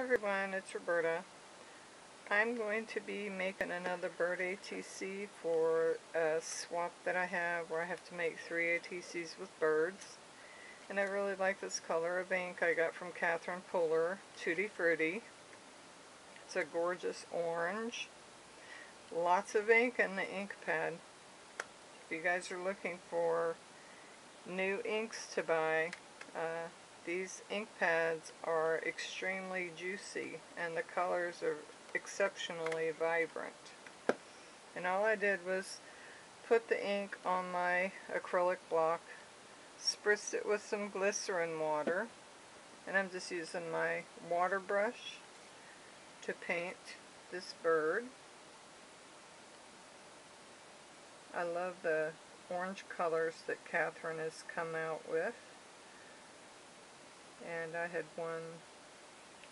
everyone, it's Roberta. I'm going to be making another bird ATC for a swap that I have where I have to make 3 ATCs with birds. And I really like this color of ink I got from Catherine Puller, Tutti Fruitti. It's a gorgeous orange. Lots of ink in the ink pad. If you guys are looking for new inks to buy, these ink pads are extremely juicy and the colors are exceptionally vibrant. And all I did was put the ink on my acrylic block, spritzed it with some glycerin water, and I'm just using my water brush to paint this bird. I love the orange colors that Catherine has come out with. And I had won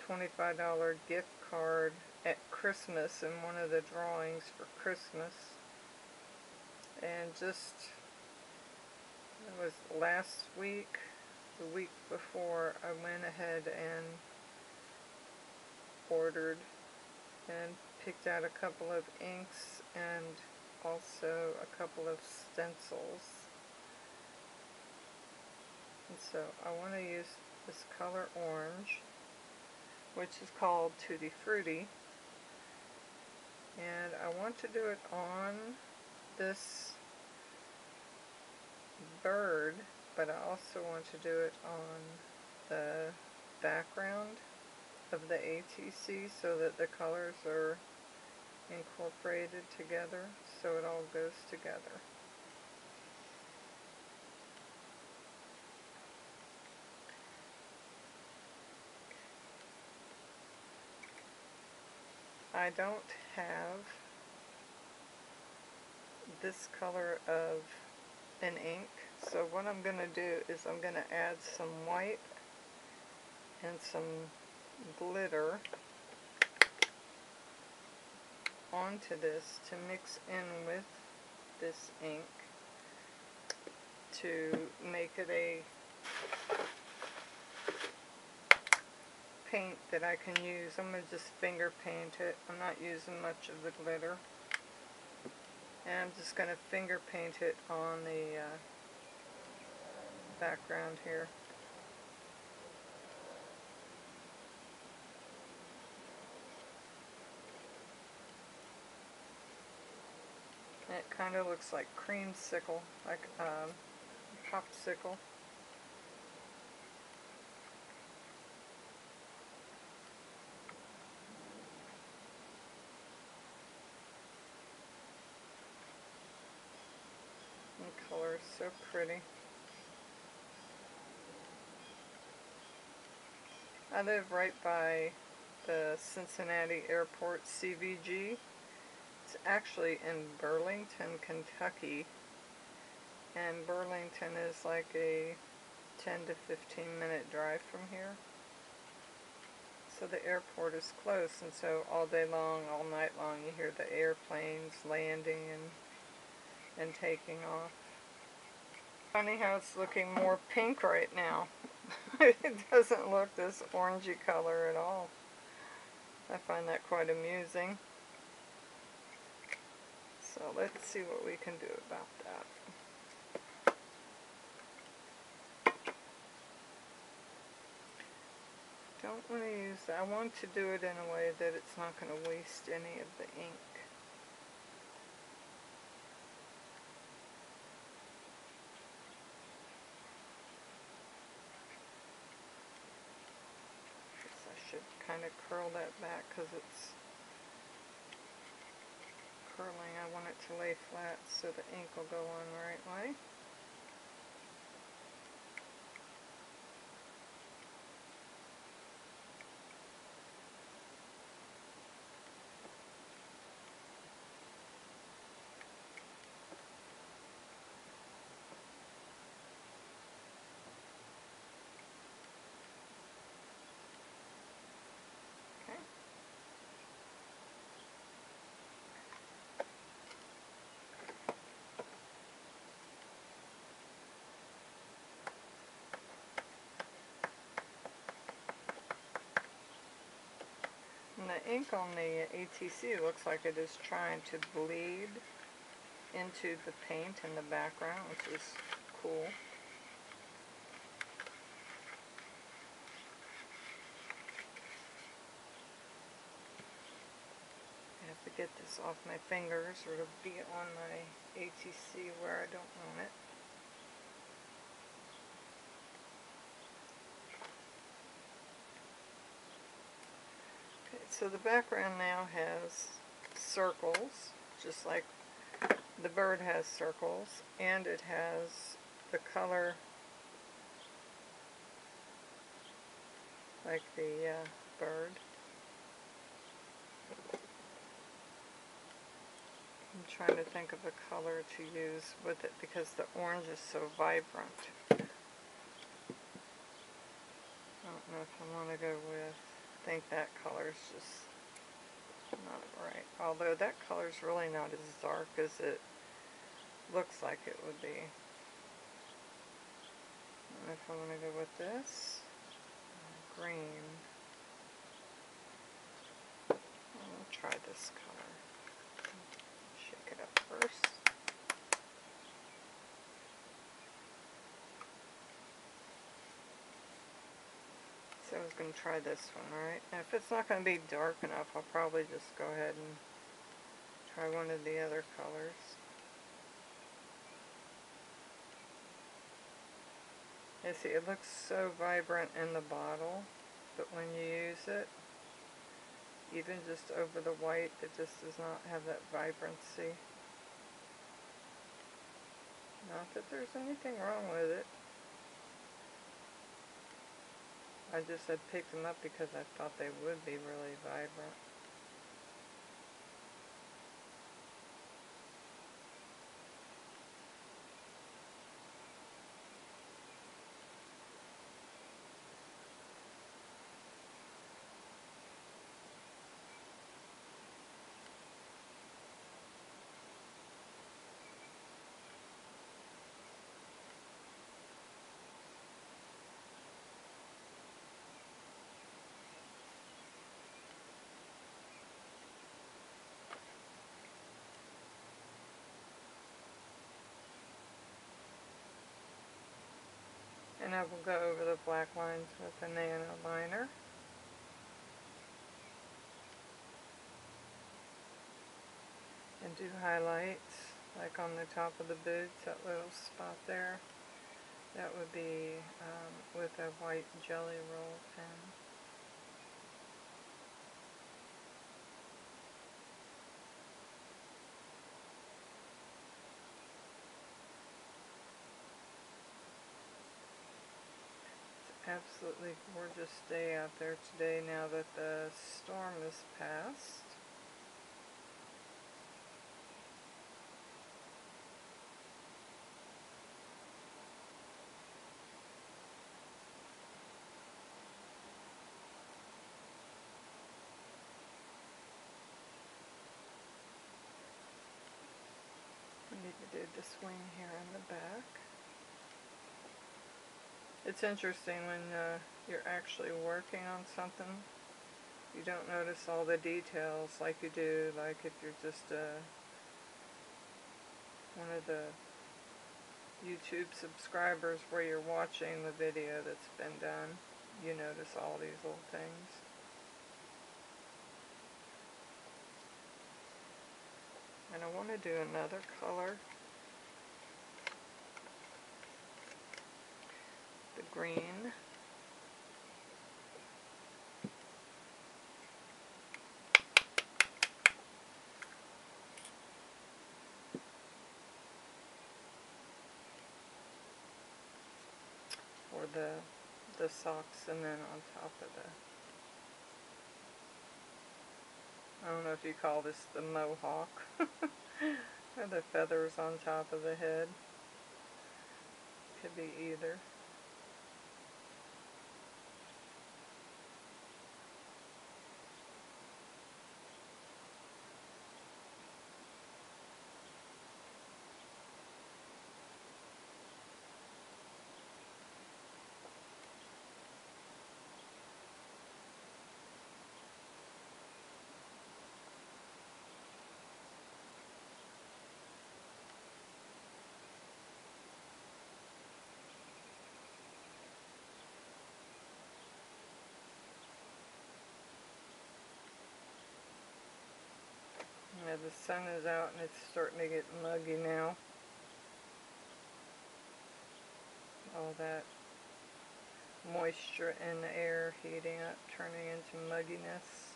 $25 gift card at Christmas in one of the drawings for Christmas. And just, it was last week, the week before, I went ahead and ordered and picked out a couple of inks and also a couple of stencils. And so I want to use this color orange, which is called Tutti Fruitti, and I want to do it on this bird, but I also want to do it on the background of the ATC so that the colors are incorporated together, so it all goes together. I don't have this color of an ink, so what I'm going to do is I'm going to add some white and some glitter onto this to mix in with this ink to make it a paint that I can use. I'm going to just finger paint it. I'm not using much of the glitter. And I'm just going to finger paint it on the background here. And it kind of looks like creamsicle, like popsicle. The color is so pretty. I live right by the Cincinnati Airport CVG. It's actually in Burlington, Kentucky, and Burlington is like a 10 to 15 minute drive from here. So the airport is close, and so all day long, all night long, you hear the airplanes landing and taking off. Funny how it's looking more pink right now. It doesn't look this orangey color at all. I find that quite amusing. So let's see what we can do about that. Don't want to use that. I want to do it in a way that it's not going to waste any of the ink. I should kind of curl that back because it's curling. I want it to lay flat so the ink will go on the right way. the ink on the ATC looks like it is trying to bleed into the paint in the background, which is cool. I have to get this off my fingers or it'll be on my ATC where I don't want it. Okay, so the background now has circles, just like the bird has circles, and it has the color like the bird. I'm trying to think of a color to use with it because the orange is so vibrant. I don't know if I want to go with, I think that color is just not right. Although that color is really not as dark as it looks like it would be. I don't know if I want to go with this. Green. I'll try this color. Shake it up first. So I was going to try this one, alright? Now if it's not going to be dark enough, I'll probably just go ahead and try one of the other colors. You see, it looks so vibrant in the bottle, but when you use it, even just over the white, it just does not have that vibrancy. Not that there's anything wrong with it. I just had picked them up because I thought they would be really vibrant. And I will go over the black lines with a nano liner. And do highlights, like on the top of the boots, that little spot there. That would be with a white jelly roll pen. Absolutely gorgeous day out there today now that the storm is past. I need to do this wing here in the back. It's interesting when you're actually working on something, you don't notice all the details like you do, like if you're just one of the YouTube subscribers where you're watching the video that's been done. You notice all these little things. And I want to do another color. The green. For the socks, and then on top of the, I don't know if you call this the mohawk, or the feathers on top of the head. Could be either. the sun is out and it's starting to get muggy now. All that moisture in the air heating up, turning into mugginess.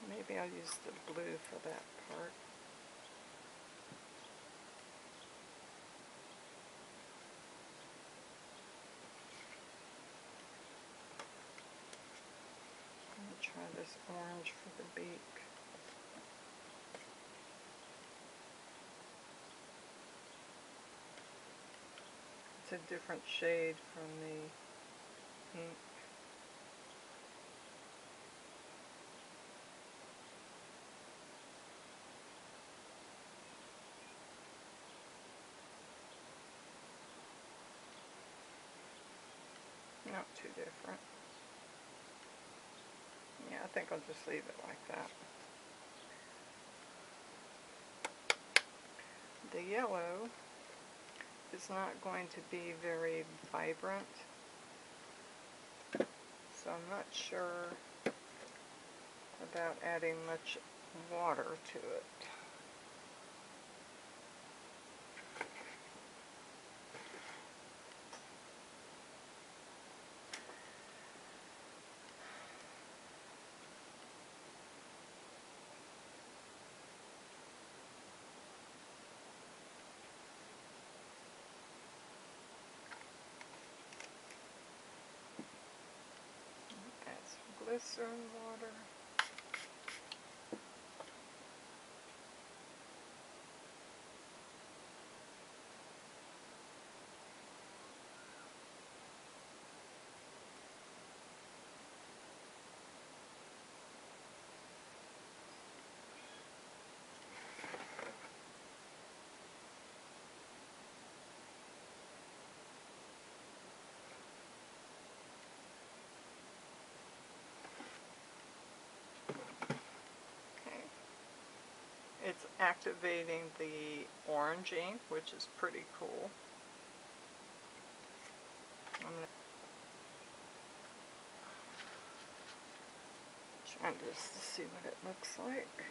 Maybe I'll use the blue for that part. I'm going to try this orange for the beak. It's a different shade from the ink. Not too different. Yeah, I think I'll just leave it like that. The yellow is not going to be very vibrant, so I'm not sure about adding much water to it. Add some glycerin water. It's activating the orange ink, which is pretty cool. I'm trying just to see what it looks like.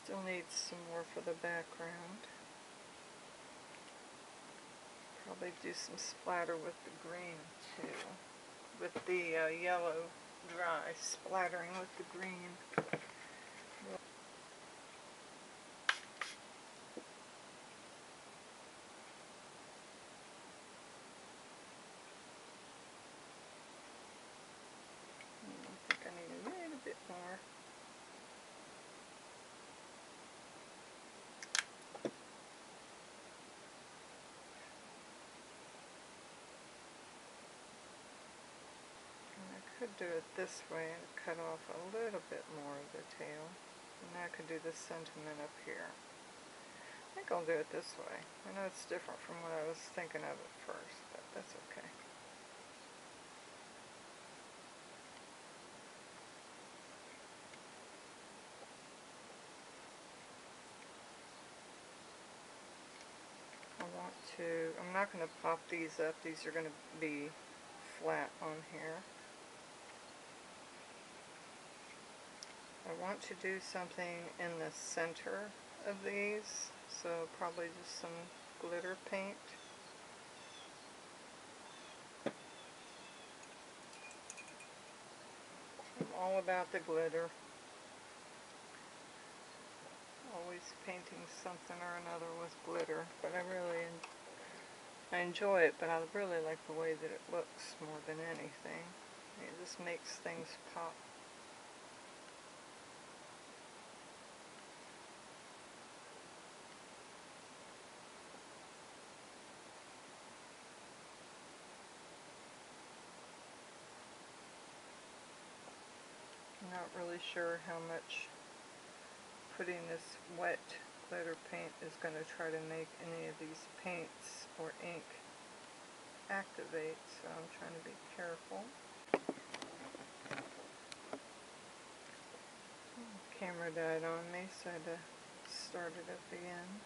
Still needs some more for the background. Probably do some splatter with the green too. With the yellow dry, splattering with the green. I think I need a little bit more. And I could do it this way and cut off a little bit more of the tail. And I could do the sentiment up here. I think I'll do it this way. I know it's different from what I was thinking of at first, but that's okay. I'm not going to pop these up. These are going to be flat on here. I want to do something in the center of these, so probably just some glitter paint. I'm all about the glitter. Always painting something or another with glitter, but I enjoy it, but I really like the way that it looks more than anything. It just makes things pop. I'm not really sure how much putting this wet glitter paint is going to try to make any of these paints or ink activate, so I'm trying to be careful. Camera died on me, so I had to start it up again.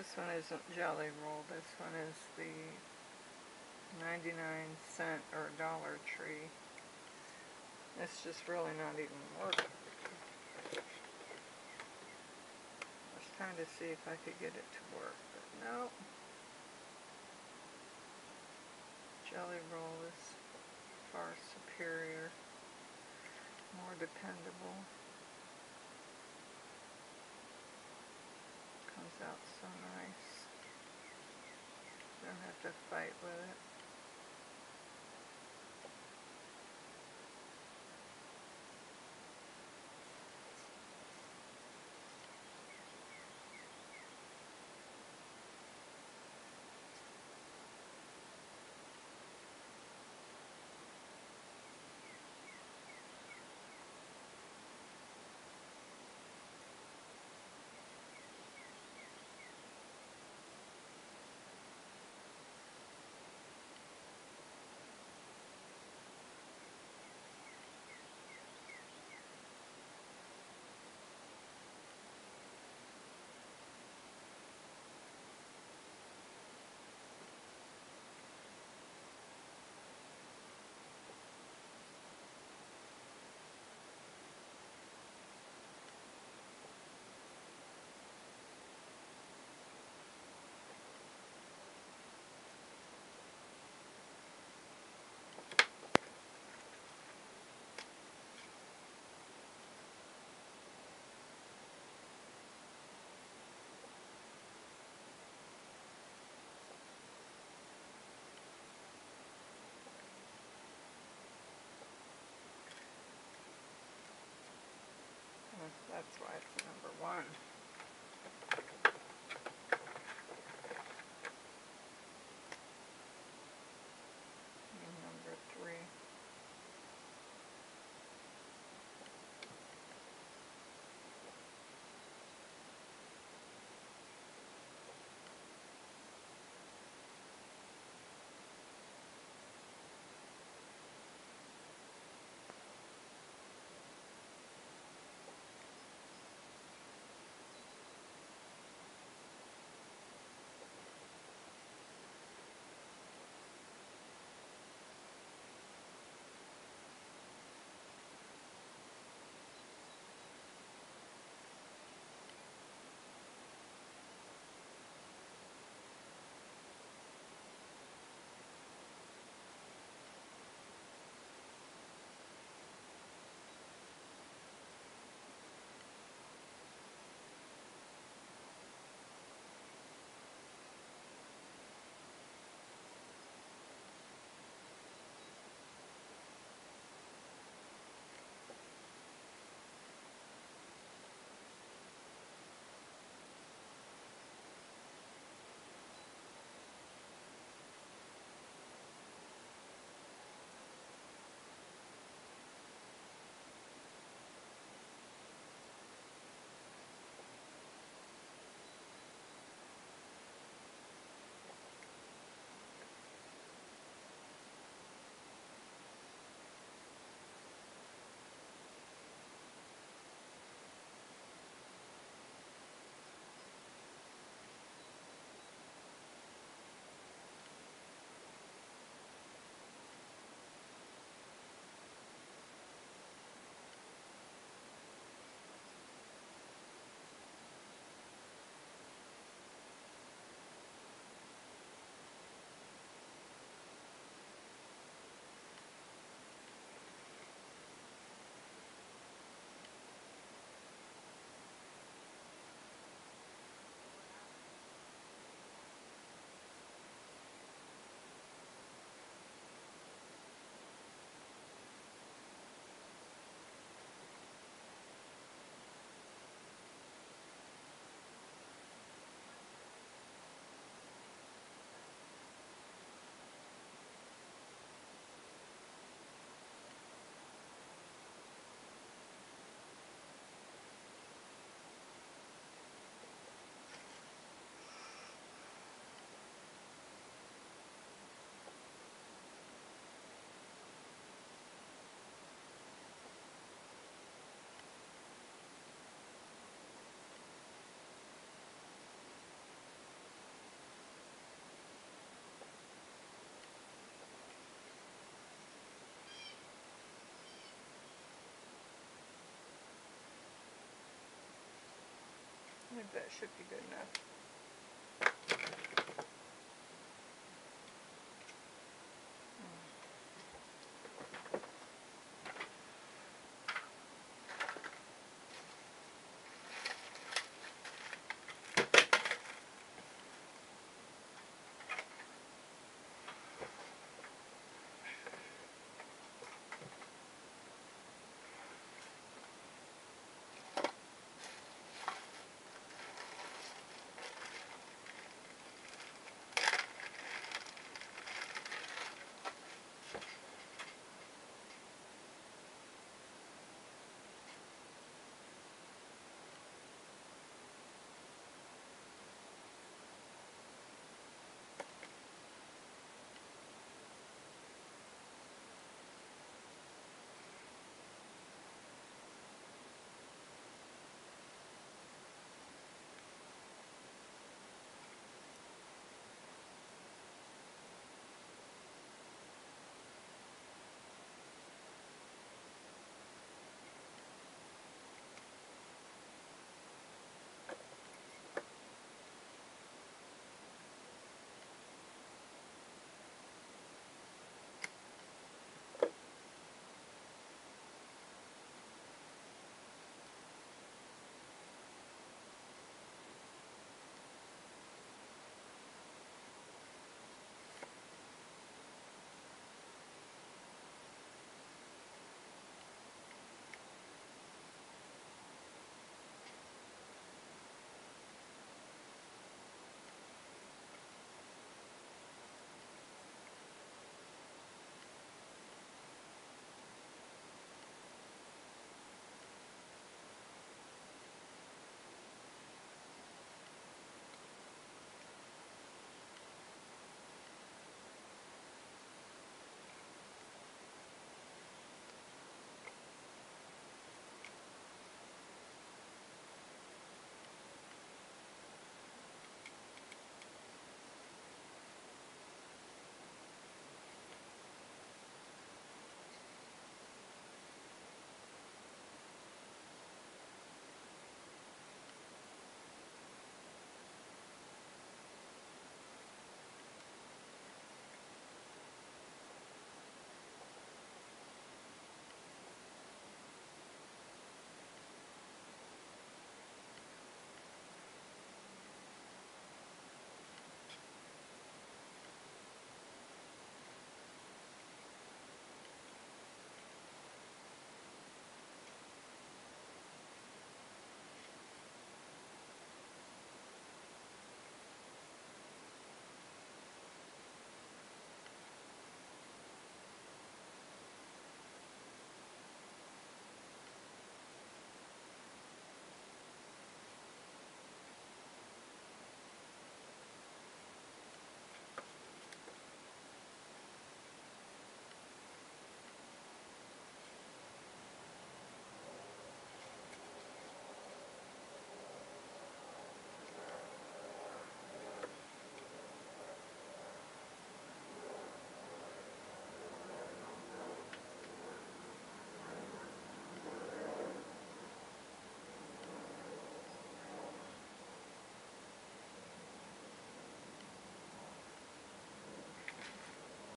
This one isn't Jelly Roll. This one is the 99-cent or Dollar Tree. It's just really not even working. I was trying to see if I could get it to work, but no. Jelly Roll is far superior, more dependable. Comes out so nice. Don't have to fight with it. should be good enough.